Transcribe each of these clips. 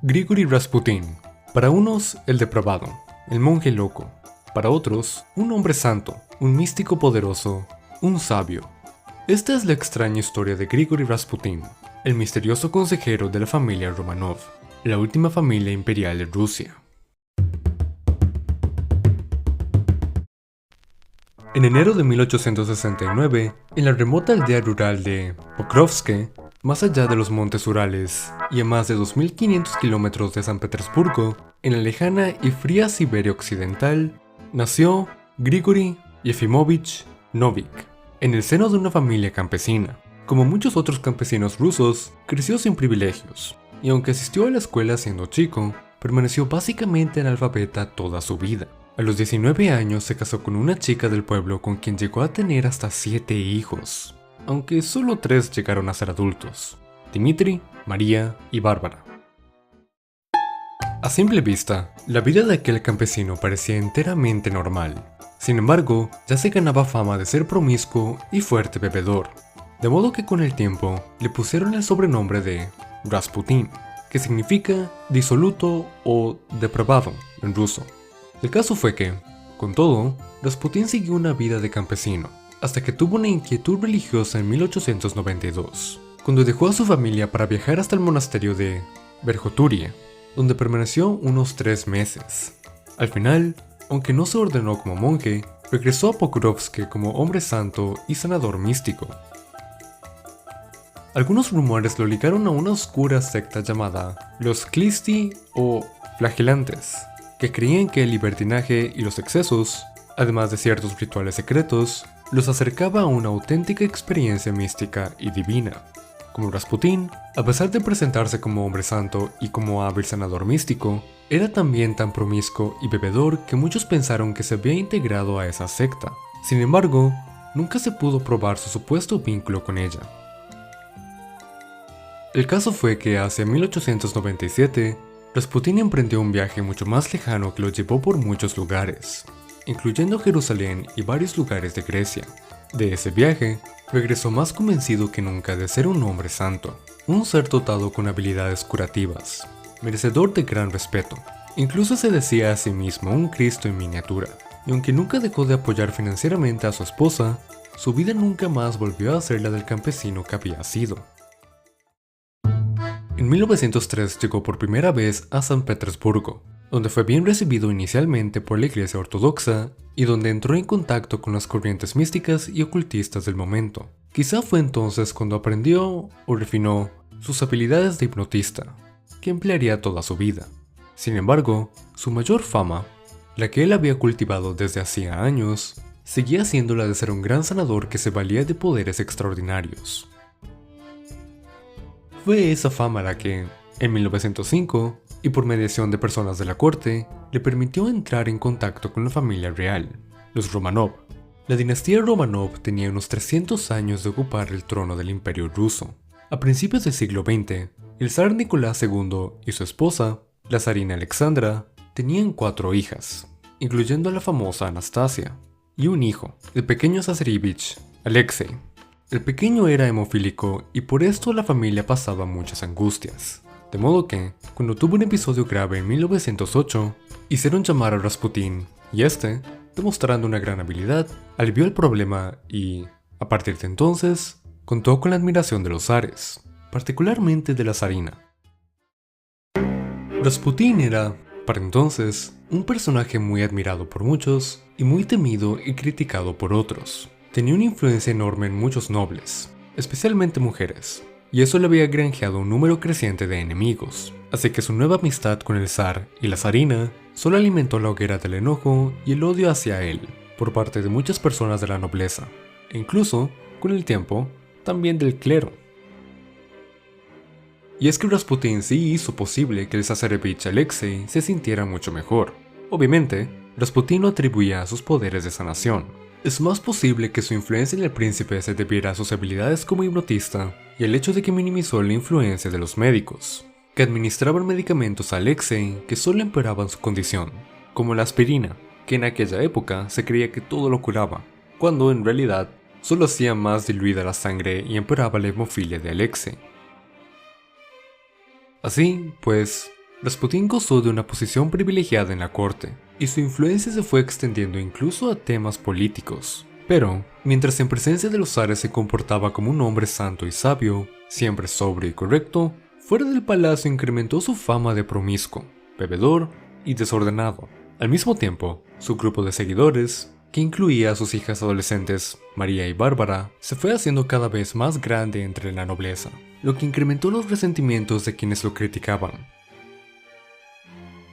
Grigori Rasputin. Para unos, el depravado, el monje loco. Para otros, un hombre santo, un místico poderoso, un sabio. Esta es la extraña historia de Grigori Rasputin, el misterioso consejero de la familia Romanov, la última familia imperial de Rusia. En enero de 1869, en la remota aldea rural de Pokrovsk, más allá de los montes Urales y a más de 2500 kilómetros de San Petersburgo, en la lejana y fría Siberia occidental, nació Grigori Yefimovich Novik, en el seno de una familia campesina. Como muchos otros campesinos rusos, creció sin privilegios, y aunque asistió a la escuela siendo chico, permaneció básicamente analfabeta toda su vida. A los 19 años se casó con una chica del pueblo con quien llegó a tener hasta 7 hijos, aunque solo 3 llegaron a ser adultos: Dmitri, María y Bárbara. A simple vista, la vida de aquel campesino parecía enteramente normal. Sin embargo, ya se ganaba fama de ser promiscuo y fuerte bebedor, de modo que con el tiempo le pusieron el sobrenombre de Rasputin, que significa disoluto o depravado en ruso. El caso fue que, con todo, Rasputin siguió una vida de campesino, hasta que tuvo una inquietud religiosa en 1892, cuando dejó a su familia para viajar hasta el monasterio de Verkhoturye, donde permaneció unos 3 meses. Al final, aunque no se ordenó como monje, regresó a Pokrovsk como hombre santo y sanador místico. Algunos rumores lo ligaron a una oscura secta llamada los Klisti o Flagelantes, que creían que el libertinaje y los excesos, además de ciertos rituales secretos, los acercaba a una auténtica experiencia mística y divina. Como Rasputin, a pesar de presentarse como hombre santo y como hábil sanador místico, era también tan promiscuo y bebedor que muchos pensaron que se había integrado a esa secta. Sin embargo, nunca se pudo probar su supuesto vínculo con ella. El caso fue que hacia 1897, Rasputin emprendió un viaje mucho más lejano que lo llevó por muchos lugares, incluyendo Jerusalén y varios lugares de Grecia. De ese viaje, regresó más convencido que nunca de ser un hombre santo, un ser dotado con habilidades curativas, merecedor de gran respeto. Incluso se decía a sí mismo un Cristo en miniatura, y aunque nunca dejó de apoyar financieramente a su esposa, su vida nunca más volvió a ser la del campesino que había sido. En 1903 llegó por primera vez a San Petersburgo, donde fue bien recibido inicialmente por la Iglesia Ortodoxa y donde entró en contacto con las corrientes místicas y ocultistas del momento. Quizá fue entonces cuando aprendió o refinó sus habilidades de hipnotista, que emplearía toda su vida. Sin embargo, su mayor fama, la que él había cultivado desde hacía años, seguía siendo la de ser un gran sanador que se valía de poderes extraordinarios. Fue esa fama la que, en 1905, y por mediación de personas de la corte, le permitió entrar en contacto con la familia real, los Romanov. La dinastía Romanov tenía unos 300 años de ocupar el trono del Imperio ruso. A principios del siglo XX, el zar Nicolás II y su esposa, la zarina Alexandra, tenían 4 hijas, incluyendo a la famosa Anastasia, y un hijo, el pequeño Zazarevich, Alexei. El pequeño era hemofílico y por esto la familia pasaba muchas angustias. De modo que, cuando tuvo un episodio grave en 1908, hicieron llamar a Rasputin y este, demostrando una gran habilidad, alivió el problema y, a partir de entonces, contó con la admiración de los zares, particularmente de la zarina. Rasputin era, para entonces, un personaje muy admirado por muchos y muy temido y criticado por otros. Tenía una influencia enorme en muchos nobles, especialmente mujeres, y eso le había granjeado un número creciente de enemigos, así que su nueva amistad con el zar y la zarina solo alimentó la hoguera del enojo y el odio hacia él por parte de muchas personas de la nobleza, e incluso, con el tiempo, también del clero. Y es que Rasputin sí hizo posible que el Zazarevich Alexei se sintiera mucho mejor. Obviamente, Rasputin lo atribuía a sus poderes de sanación. Es más posible que su influencia en el príncipe se debiera a sus habilidades como hipnotista y al hecho de que minimizó la influencia de los médicos, que administraban medicamentos a Alexei que solo empeoraban su condición, como la aspirina, que en aquella época se creía que todo lo curaba, cuando en realidad solo hacía más diluida la sangre y empeoraba la hemofilia de Alexei. Así, pues, Rasputín gozó de una posición privilegiada en la corte, y su influencia se fue extendiendo incluso a temas políticos. Pero, mientras en presencia de los zares se comportaba como un hombre santo y sabio, siempre sobrio y correcto, fuera del palacio incrementó su fama de promiscuo, bebedor y desordenado. Al mismo tiempo, su grupo de seguidores, que incluía a sus hijas adolescentes, María y Bárbara, se fue haciendo cada vez más grande entre la nobleza, lo que incrementó los resentimientos de quienes lo criticaban.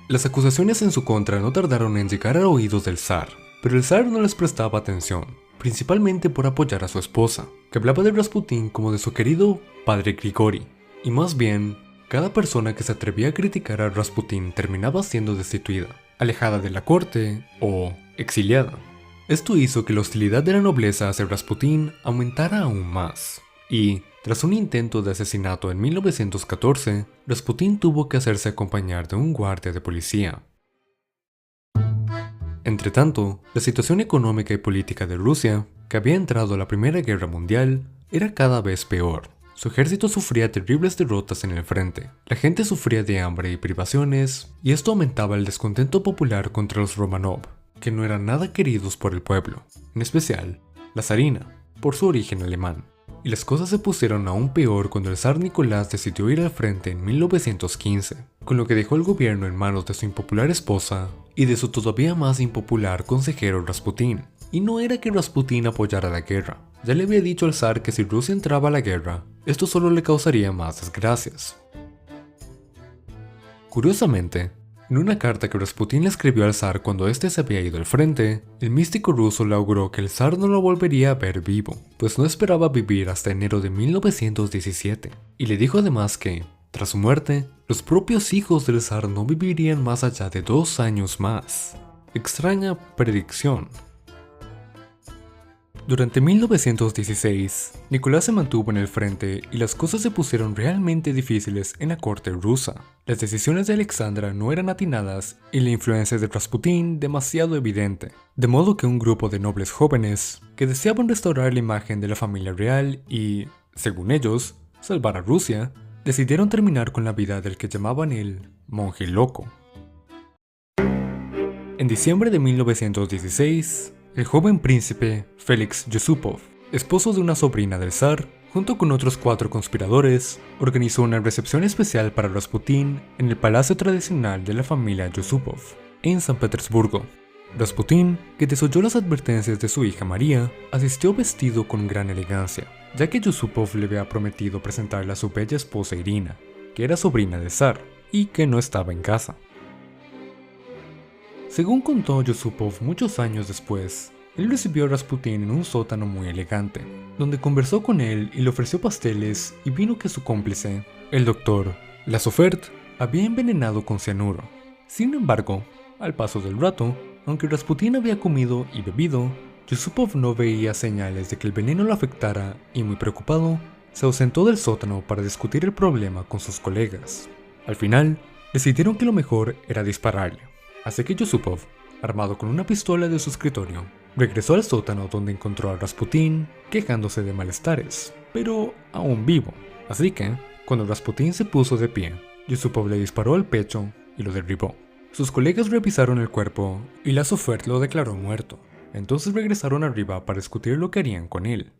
Las acusaciones en su contra no tardaron en llegar a oídos del zar, pero el zar no les prestaba atención, principalmente por apoyar a su esposa, que hablaba de Rasputín como de su querido padre Grigori, y más bien, cada persona que se atrevía a criticar a Rasputín terminaba siendo destituida, alejada de la corte o exiliada. Esto hizo que la hostilidad de la nobleza hacia Rasputín aumentara aún más, y, tras un intento de asesinato en 1914, Rasputín tuvo que hacerse acompañar de un guardia de policía. Entretanto, la situación económica y política de Rusia, que había entrado a la Primera Guerra Mundial, era cada vez peor. Su ejército sufría terribles derrotas en el frente, la gente sufría de hambre y privaciones, y esto aumentaba el descontento popular contra los Romanov, que no eran nada queridos por el pueblo, en especial la zarina, por su origen alemán. Y las cosas se pusieron aún peor cuando el zar Nicolás decidió ir al frente en 1915, con lo que dejó el gobierno en manos de su impopular esposa y de su todavía más impopular consejero Rasputín. Y no era que Rasputín apoyara la guerra, ya le había dicho al zar que si Rusia entraba a la guerra, esto solo le causaría más desgracias. Curiosamente, en una carta que Rasputín le escribió al zar cuando éste se había ido al frente, el místico ruso le auguró que el zar no lo volvería a ver vivo, pues no esperaba vivir hasta enero de 1917, y le dijo además que, tras su muerte, los propios hijos del zar no vivirían más allá de 2 años más. Extraña predicción. Durante 1916, Nicolás se mantuvo en el frente y las cosas se pusieron realmente difíciles en la corte rusa. Las decisiones de Alexandra no eran atinadas y la influencia de Rasputín demasiado evidente, de modo que un grupo de nobles jóvenes que deseaban restaurar la imagen de la familia real y, según ellos, salvar a Rusia, decidieron terminar con la vida del que llamaban el monje loco. En diciembre de 1916, el joven príncipe Félix Yusupov, esposo de una sobrina del zar, junto con otros 4 conspiradores, organizó una recepción especial para Rasputín en el palacio tradicional de la familia Yusupov, en San Petersburgo. Rasputín, que desoyó las advertencias de su hija María, asistió vestido con gran elegancia, ya que Yusupov le había prometido presentarle a su bella esposa Irina, que era sobrina del zar y que no estaba en casa. Según contó Yusupov muchos años después, él recibió a Rasputín en un sótano muy elegante, donde conversó con él y le ofreció pasteles y vino que su cómplice, el doctor Lasofert, había envenenado con cianuro. Sin embargo, al paso del rato, aunque Rasputín había comido y bebido, Yusupov no veía señales de que el veneno lo afectara y, muy preocupado, se ausentó del sótano para discutir el problema con sus colegas. Al final, decidieron que lo mejor era dispararle. Así que Yusupov, armado con una pistola de su escritorio, regresó al sótano donde encontró a Rasputín quejándose de malestares, pero aún vivo. Así que, cuando Rasputín se puso de pie, Yusupov le disparó al pecho y lo derribó. Sus colegas revisaron el cuerpo y Lasofert lo declaró muerto. Entonces regresaron arriba para discutir lo que harían con él.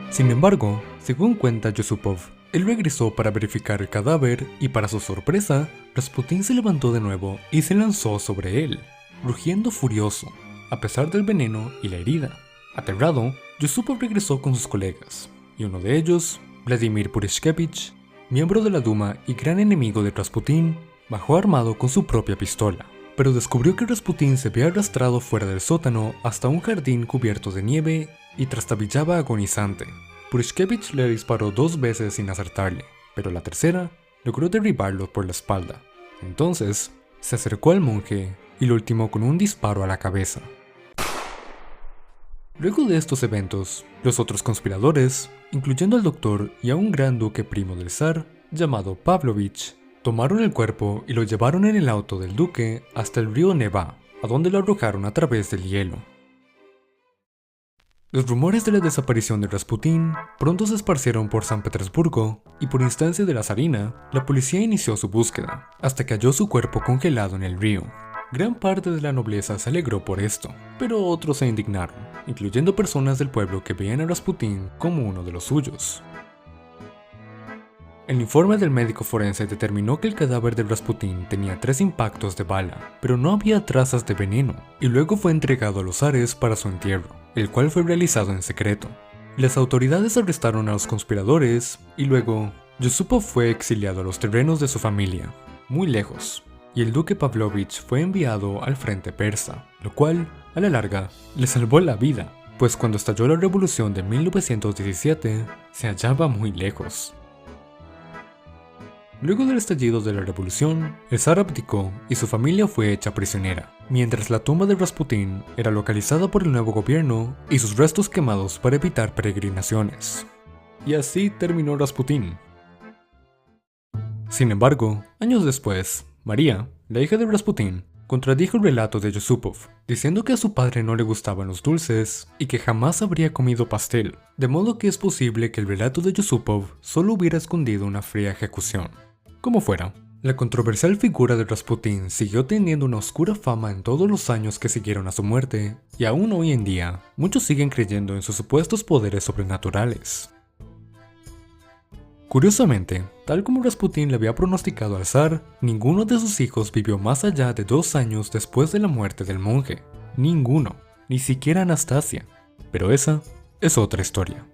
Sin embargo, según cuenta Yusupov, él regresó para verificar el cadáver y, para su sorpresa, Rasputín se levantó de nuevo y se lanzó sobre él, rugiendo furioso, a pesar del veneno y la herida. Aterrado, Yusupov regresó con sus colegas, y uno de ellos, Vladimir Purishkevich, miembro de la Duma y gran enemigo de Rasputín, bajó armado con su propia pistola, pero descubrió que Rasputín se había arrastrado fuera del sótano hasta un jardín cubierto de nieve y trastabillaba agonizante. Purishkevich le disparó 2 veces sin acertarle, pero la tercera logró derribarlo por la espalda. Entonces, se acercó al monje y lo ultimó con un disparo a la cabeza. Luego de estos eventos, los otros conspiradores, incluyendo al doctor y a un gran duque primo del zar, llamado Pavlovich, tomaron el cuerpo y lo llevaron en el auto del duque hasta el río Neva, a donde lo arrojaron a través del hielo. Los rumores de la desaparición de Rasputín pronto se esparcieron por San Petersburgo y por instancia de la zarina, la policía inició su búsqueda, hasta que halló su cuerpo congelado en el río. Gran parte de la nobleza se alegró por esto, pero otros se indignaron, incluyendo personas del pueblo que veían a Rasputín como uno de los suyos. El informe del médico forense determinó que el cadáver de Rasputín tenía 3 impactos de bala, pero no había trazas de veneno, y luego fue entregado a los zares para su entierro, el cual fue realizado en secreto. Las autoridades arrestaron a los conspiradores, y luego, Yusupov fue exiliado a los terrenos de su familia, muy lejos, y el duque Pavlovich fue enviado al frente persa, lo cual, a la larga, le salvó la vida, pues cuando estalló la revolución de 1917, se hallaba muy lejos. Luego del estallido de la revolución, el zar abdicó y su familia fue hecha prisionera, mientras la tumba de Rasputín era localizada por el nuevo gobierno y sus restos quemados para evitar peregrinaciones. Y así terminó Rasputín. Sin embargo, años después, María, la hija de Rasputín, contradijo el relato de Yusupov, diciendo que a su padre no le gustaban los dulces y que jamás habría comido pastel, de modo que es posible que el relato de Yusupov solo hubiera escondido una fría ejecución. Como fuera, la controversial figura de Rasputín siguió teniendo una oscura fama en todos los años que siguieron a su muerte, y aún hoy en día, muchos siguen creyendo en sus supuestos poderes sobrenaturales. Curiosamente, tal como Rasputín le había pronosticado al zar, ninguno de sus hijos vivió más allá de 2 años después de la muerte del monje. Ninguno, ni siquiera Anastasia. Pero esa es otra historia.